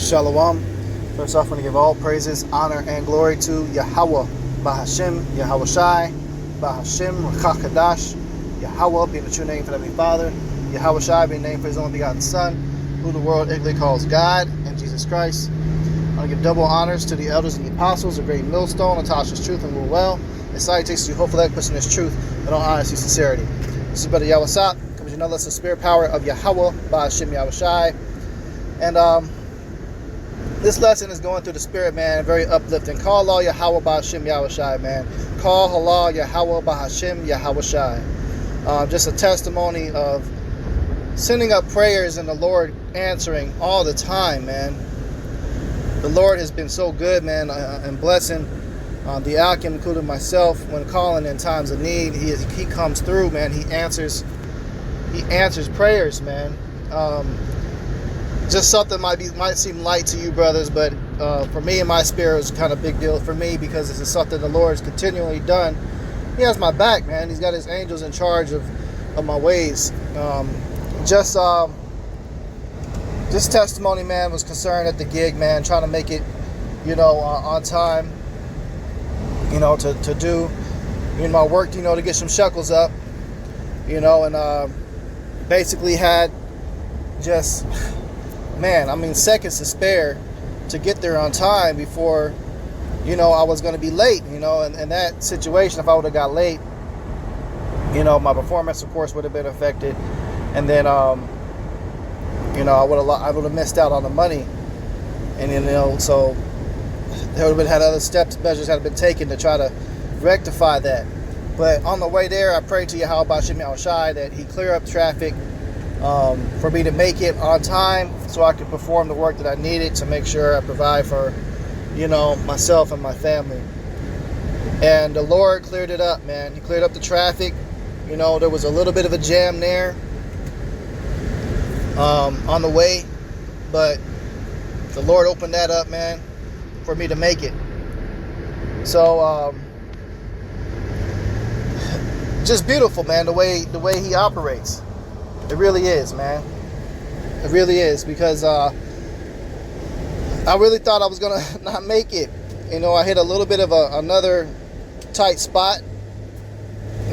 Shalom. First off, I want to give all praises, honor, and glory to Yahweh, Bahashem, Yahweh Shai, Bahashem, Rakakadash, Yahweh being the true name for the Heavenly Father, Yahweh Shai being named for His only begotten Son, who the world ignorantly calls God, and Jesus Christ. I want to give double honors to the elders and the apostles, the great millstone, Natasha's truth and rule well, and salutations to you, hopefully that person is truth, and all honesty and sincerity. This is Brother Yahweh Sap, coming to another lesson of spirit power of Yahweh, Bahashem, Yahweh Shai. And this lesson is going through the spirit, man, very uplifting. Call Allah Yahweh Bahashem Yahweh Shai, man. Call Allah Yahweh Bahashem Yahweh Shai. Just a testimony of sending up prayers and the Lord answering all the time, man. The Lord has been so good, man, and blessing the Akim, including myself, when calling in times of need. He comes through, man. He answers prayers, man. Just something might seem light to you, brothers, but for me and my spirit, it's kind of a big deal for me because this is something the Lord has continually done. He has my back, man. He's got His angels in charge of my ways. This testimony, man, was concerned at the gig, man, trying to make it, on time, to do, my work, to get some shekels up, and basically had just, seconds to spare to get there on time before, I was going to be late, and in that situation, if I would have got late, my performance, of course, would have been affected. And then, I would have missed out on the money. And, so there would have been had other measures had been taken to try to rectify that. But on the way there, I prayed to Yahweh Bahashem Yahweh Shai that He clear up traffic for me to make it on time so I could perform the work that I needed to make sure I provide for, myself and my family. And the Lord cleared it up, man. He cleared up the traffic. There was a little bit of a jam there on the way, but the Lord opened that up, man, for me to make it. So just beautiful, man, the way He operates. It really is, man. It really is, because I really thought I was gonna not make it. I hit a little bit of another tight spot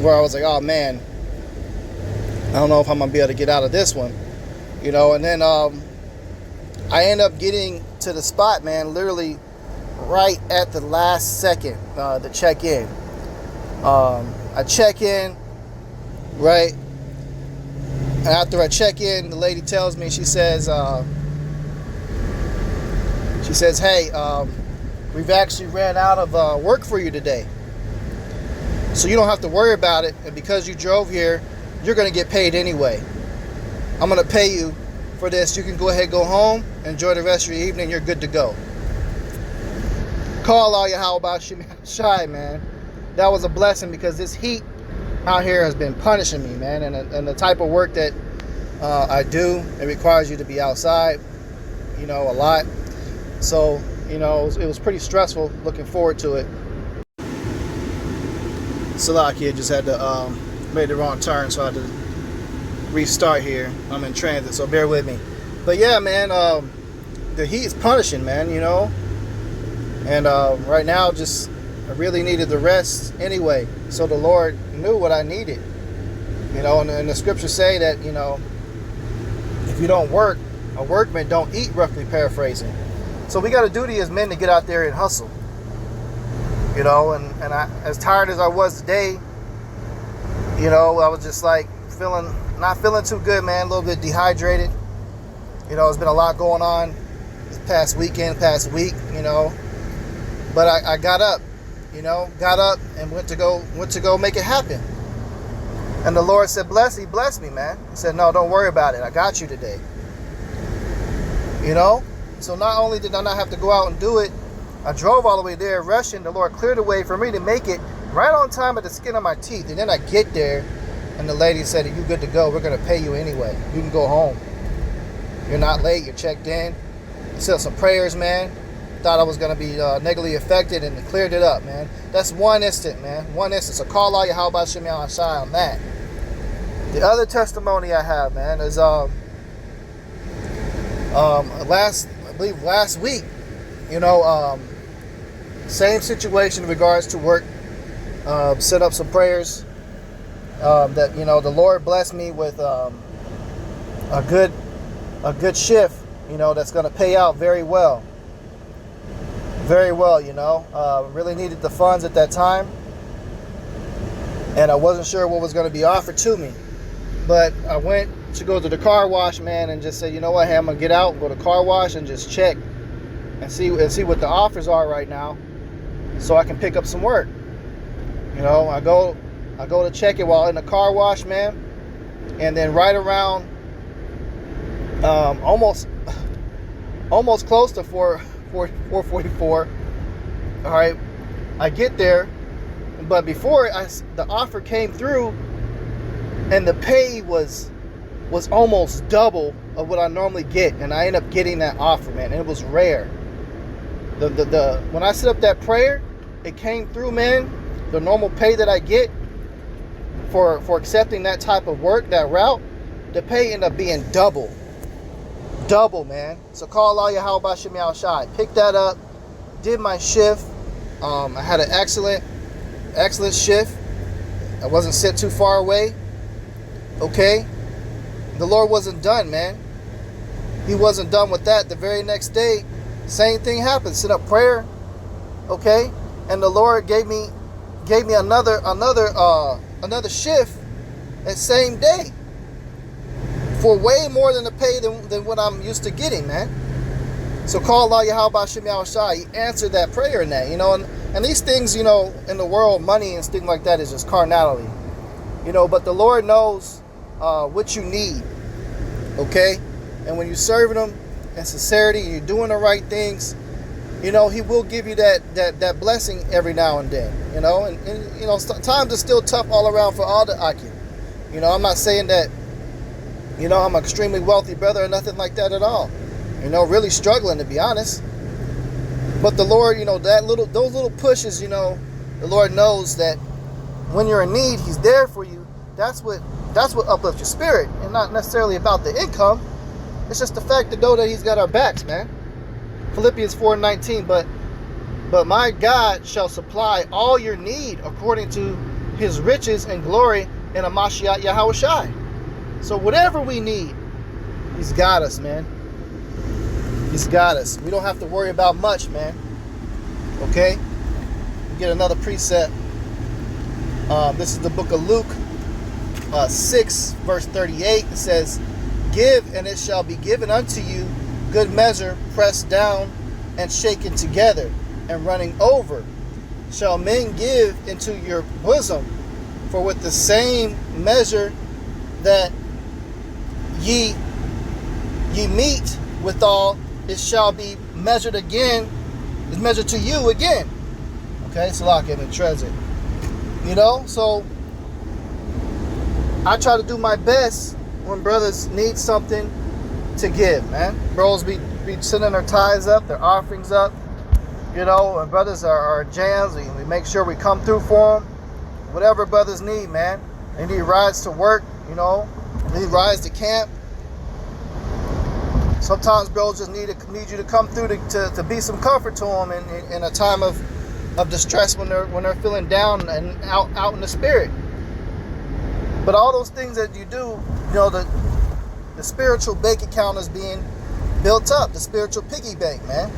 where I was like, oh man, I don't know if I'm gonna be able to get out of this one. And then I end up getting to the spot, man, literally right at the last second to check in. I check in, right? And after I check in, the lady tells me, she says, hey, we've actually ran out of work for you today. So you don't have to worry about it. And because you drove here, you're going to get paid anyway. I'm going to pay you for this. You can go ahead, go home, enjoy the rest of your evening. You're good to go. Call all Yahweh Bahashem Shai, man. That was a blessing because this heat out here has been punishing me, man. And the type of work that I do, it requires you to be outside, a lot. So, it was pretty stressful looking forward to it. Salakia just had to made the wrong turn, so I had to restart here. I'm in transit, so bear with me. But yeah, man, the heat is punishing, man, and right now I really needed the rest anyway. So the Lord knew what I needed, and the scriptures say that, if you don't work, a workman don't eat, roughly paraphrasing. So we got a duty as men to get out there and hustle, and I, as tired as I was today, I was just like not feeling too good, man, a little bit dehydrated. There's been a lot going on this past week, but I got up, and went to go make it happen. And the Lord said, He blessed me, man. He said, no, don't worry about it. I got you today. So not only did I not have to go out and do it, I drove all the way there rushing. The Lord cleared the way for me to make it right on time at the skin of my teeth. And then I get there, and the lady said, you good to go. We're going to pay you anyway. You can go home. You're not late. You're checked in. Said some prayers, man. Thought I was going to be negatively affected, and it cleared it up, man. That's one instant, man. One instant. So call all Yahweh Bahashem Yahweh Shai on that. The other testimony I have, man, is believe last week, you know, same situation in regards to work. Set up some prayers that, you know, the Lord blessed me with a good shift, you know, that's going to pay out very well. Very well, you know. Really needed the funds at that time. And I wasn't sure what was going to be offered to me. But I went to go to the car wash, man, and just said, you know what, hey, I'm going to get out, go to car wash and just check and see what the offers are right now so I can pick up some work. You know, I go to check it while in the car wash, man. And then right around almost close to 444. All right, I get there, but before the offer came through, and the pay was almost double of what I normally get, and I end up getting that offer, man. And it was rare. The when I set up that prayer, it came through, man. The normal pay that I get for accepting that type of work, that route, the pay ended up being double, man. So call Allah Yahweh Bashim Yahushai. Picked that up, did my shift. I had an excellent shift. I wasn't set too far away. Okay, the Lord wasn't done, man. He wasn't done with that. The very next day, same thing happened. Set up prayer, okay, and the Lord gave me another shift that same day for way more than the pay than what I'm used to getting, man. So call Allah Yahweh Bashim Yahushai. He answered that prayer in that, you know, and these things, you know, in the world, money and things like that is just carnality, you know, but the Lord knows what you need, okay? And when you're serving Him in sincerity, you're doing the right things, you know, He will give you that blessing every now and then, you know. And you know, times are still tough all around for all the Akim. You know, I'm not saying that, you know, I'm an extremely wealthy brother or nothing like that at all. You know, really struggling, to be honest. But the Lord, you know, those little pushes, you know, the Lord knows that when you're in need, He's there for you. That's what uplifts your spirit, and not necessarily about the income. It's just the fact to know that He's got our backs, man. Philippians 4:19, but my God shall supply all your need according to His riches and glory in a Mashiach Yahushai. So whatever we need, He's got us, man. He's got us. We don't have to worry about much, man. Okay? We get another precept. This is the book of Luke 6, verse 38. It says, give, and it shall be given unto you, good measure, pressed down and shaken together and running over, shall men give into your bosom. For with the same measure that ye meet withal, it shall be measured again, is measured to you again. Okay, so lock in and treasure. You know, so I try to do my best when brothers need something to give, man. Bros be sending their tithes up, their offerings up, you know, and brothers are jams. We make sure we come through for them. Whatever brothers need, man. They need rides to work, you know. They need rides to camp. Sometimes bros just need you to come through to be some comfort to them in a time of distress when they're feeling down and out in the spirit. But all those things that you do, you know, the spiritual bank account is being built up, the spiritual piggy bank, man.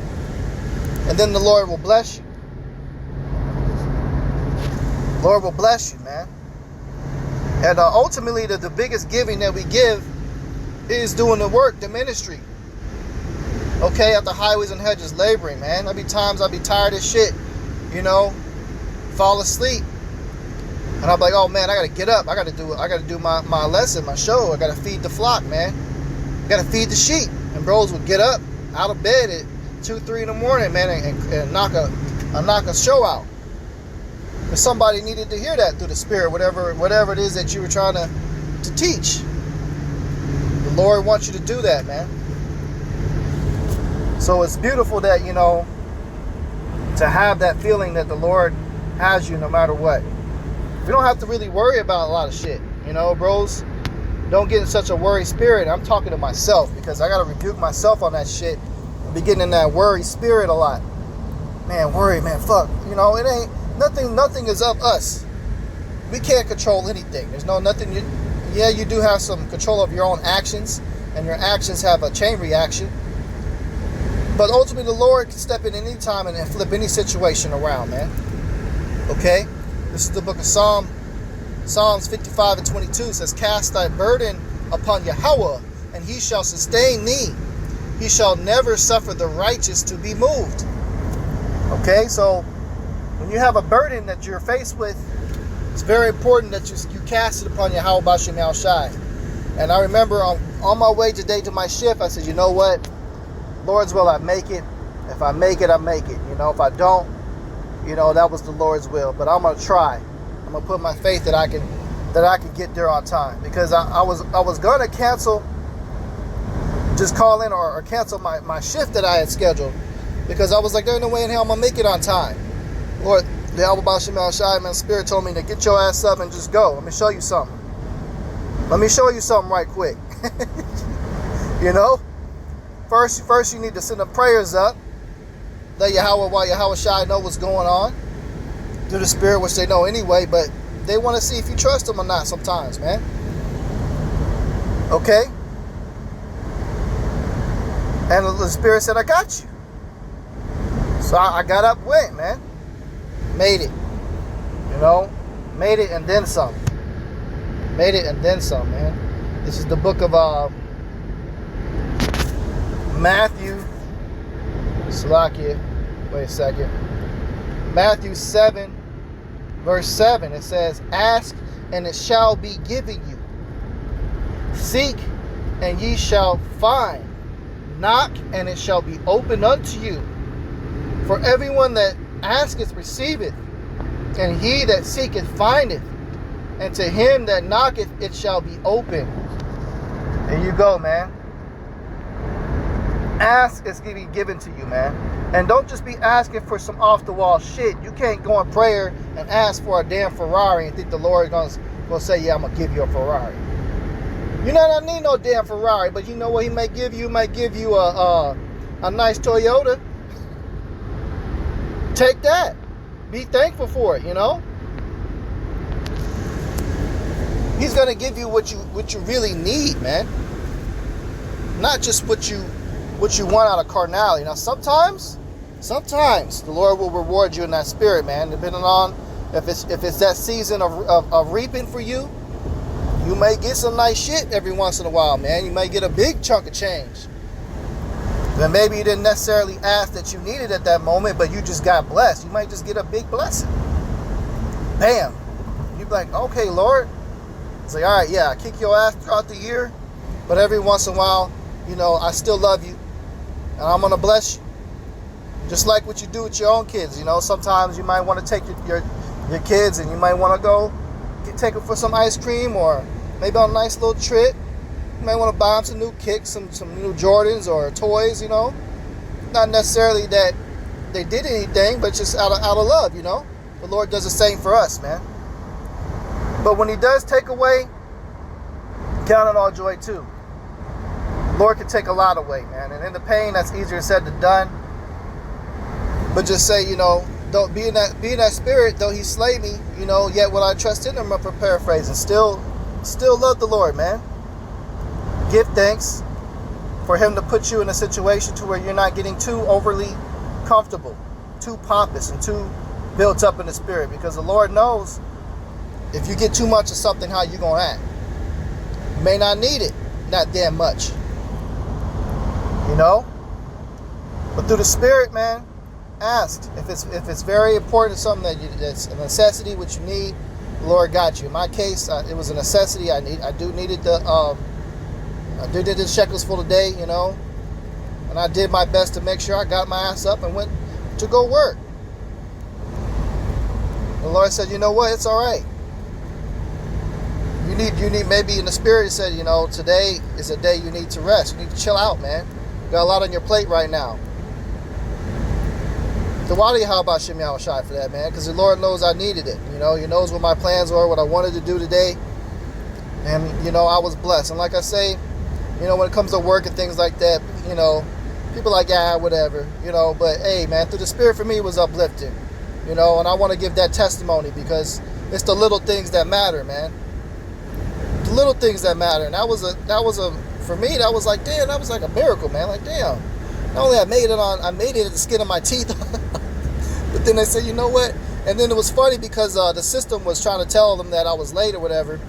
And then the Lord will bless you. Lord will bless you, man. And ultimately, the biggest giving that we give is doing the work, the ministry. Okay, at the highways and hedges, laboring, man. There'll be times I'll be tired as shit, you know, fall asleep. And I'll be like, oh man, I gotta get up. I gotta do my lesson, my show. I gotta feed the flock, man. I gotta feed the sheep. And bros would get up out of bed at 2, 3 in the morning, man, and knock a show out. But somebody needed to hear that through the spirit, whatever it is that you were trying to teach. The Lord wants you to do that, man. So it's beautiful that, you know, to have that feeling that the Lord has you no matter what. We don't have to really worry about a lot of shit, you know, bros. Don't get in such a worried spirit. I'm talking to myself because I got to rebuke myself on that shit Be getting in that worry spirit a lot. Man, worry, man, fuck. You know, it ain't nothing is of us. We can't control anything. There's nothing. You do have some control of your own actions, and your actions have a chain reaction. But ultimately, the Lord can step in any time and flip any situation around, man. Okay? This is the book of Psalms 55 and 22. It says, cast thy burden upon Yahweh, and he shall sustain thee. He shall never suffer the righteous to be moved. Okay? So, when you have a burden that you're faced with, it's very important that you cast it upon Yahweh Bashem Yahushai. And I remember on my way today to my shift, I said, you know what? Lord's will, I make it. If I make it, I make it. You know, if I don't, you know, that was the Lord's will. But I'm gonna try. I'm gonna put my faith that I can get there on time. Because I was gonna cancel, just call in or cancel my shift that I had scheduled. Because I was like, there's no way in hell I'm gonna make it on time. Lord, the Yahweh Bashem Yahushai, man, Spirit told me to get your ass up and just go. Let me show you something. Let me show you something right quick. You know? First you need to send the prayers up. Let Yahweh Yahushai know what's going on. Through the Spirit, which they know anyway, but they want to see if you trust them or not sometimes, man. Okay? And the Spirit said, I got you. So I got up, went, man. Made it. You know? Made it and then some. Made it and then some, man. This is the book of Matthew. Salakia. Wait a second. Matthew 7, verse 7. It says, ask and it shall be given you. Seek and ye shall find. Knock and it shall be opened unto you. For everyone that asketh receiveth, and he that seeketh findeth, and to him that knocketh it shall be opened. There you go, man. Ask is to be given to you, man. And don't just be asking for some off-the-wall shit. You can't go in prayer and ask for a damn Ferrari and think the Lord is gonna say, yeah, I'm gonna give you a Ferrari. You know, I don't need no damn Ferrari, but you know what he may give you? He might give you a nice Toyota. Take that. Be thankful for it, you know? He's gonna give you what you really need, man. Not just what you want out of carnality. Now sometimes the Lord will reward you in that spirit, man. Depending on if it's that season of reaping for you, you may get some nice shit every once in a while, man. You may get a big chunk of change. Then maybe you didn't necessarily ask that you needed at that moment, but you just got blessed. You might just get a big blessing. Bam. You'd be like, okay, Lord. It's like, all right, yeah, I kick your ass throughout the year, but every once in a while, you know, I still love you, and I'm going to bless you. Just like what you do with your own kids, you know. Sometimes you might want to take your kids, and you might want to go take them for some ice cream, or maybe on a nice little trip. You might want to buy them some new kicks, some new Jordans or toys, you know. Not necessarily that they did anything, but just out of love, you know. The Lord does the same for us, man. But when he does take away, count it all joy too. Lord can take a lot away, man. And in the pain, that's easier said than done. But just say, you know, don't be in that spirit, though he slay me, you know, yet will I trust in him. I'm paraphrasing. Still love the Lord, man. Give thanks for him to put you in a situation to where you're not getting too overly comfortable, too pompous, and too built up in the spirit. Because the Lord knows if you get too much of something, how you gonna act. You may not need it, not damn much. You know? But through the spirit, man, ask. If it's very important, something that's a necessity, which you need, the Lord got you. In my case, it was a necessity. I needed the shekels for the day, you know. And I did my best to make sure I got my ass up and went to go work. The Lord said, you know what, it's all right. You need maybe in the spirit, he said, you know, today is a day you need to rest. You need to chill out, man. You got a lot on your plate right now. So why do you how about Shem Yahushai for that, man? Because the Lord knows I needed it. You know, he knows what my plans were, what I wanted to do today. And, you know, I was blessed. And like I say, you know, when it comes to work and things like that, you know, People like, yeah, whatever, you know. But hey, man, through the Spirit for me it was uplifting, you know. And I want to give that testimony because it's the little things that matter, man. The little things that matter. And that was a for me, that was like, damn, that was like a miracle, man. Like, damn, not only I made it at the skin of my teeth, but then they said, you know what? And then it was funny because the system was trying to tell them that I was late or whatever.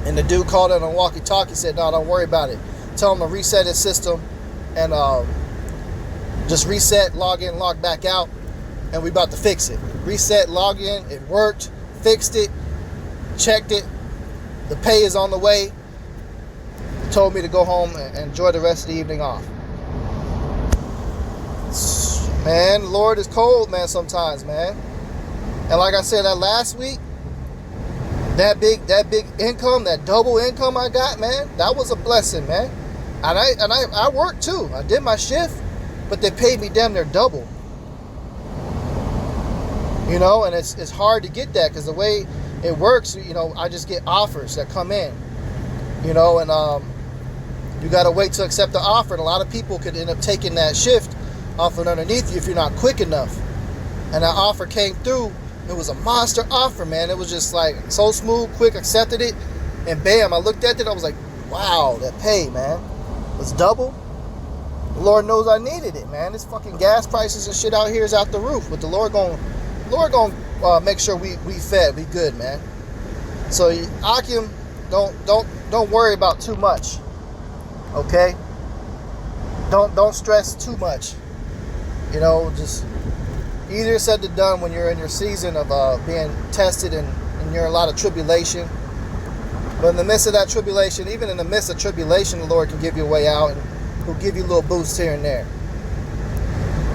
And the dude called in on walkie-talkie, said, no, don't worry about it. Tell him to reset his system and just reset, log in, log back out, and we about to fix it. Reset, log in, it worked, fixed it, checked it. The pay is on the way. Told me to go home and enjoy the rest of the evening off. Man, the Lord is cold, man, sometimes, man. And like I said, that last week, that big income, that double income I got, man, that was a blessing, man. And I worked too. I did my shift, but they paid me damn near double. You know, and it's hard to get that because the way it works, you know, I just get offers that come in. You know, and you got to wait to accept the offer. And a lot of people could end up taking that shift off and underneath you if you're not quick enough. And that offer came through. It was a monster offer, man. It was just like so smooth, quick, accepted it. And bam, I looked at it. I was like, wow, that pay, man, was double. The Lord knows I needed it, man. This fucking gas prices and shit out here is out the roof. But the Lord gonna make sure we fed, we good, man. So Akim, don't worry about too much. Okay? Don't stress too much. You know, just easier said than done when you're in your season of being tested and you're in a lot of tribulation. But in the midst of that tribulation, even in the midst of tribulation, the Lord can give you a way out and He'll give you little boosts here and there.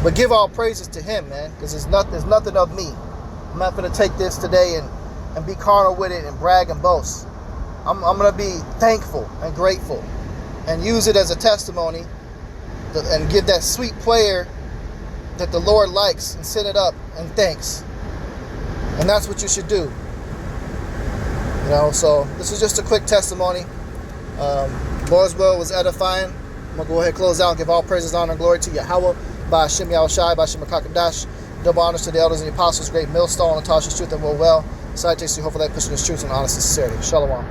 But give all praises to Him, man, because there's nothing of me. I'm not going to take this today and be carnal with it and brag and boast. I'm going to be thankful and grateful and use it as a testimony and give that sweet prayer that the Lord likes and send it up and thanks. And that's what you should do. You know, so this is just a quick testimony. Lord'swell was edifying. I'm going to go ahead and close out and give all praises, honor, and glory to Yahweh, by Hashem Yahushai, by Hashem HaKadosh. Double honors to the elders and the apostles, great millstone, and Tasha's truth and will well. Salutations to you, hopefully that pushing this truth and honesty and sincerity. Shalom.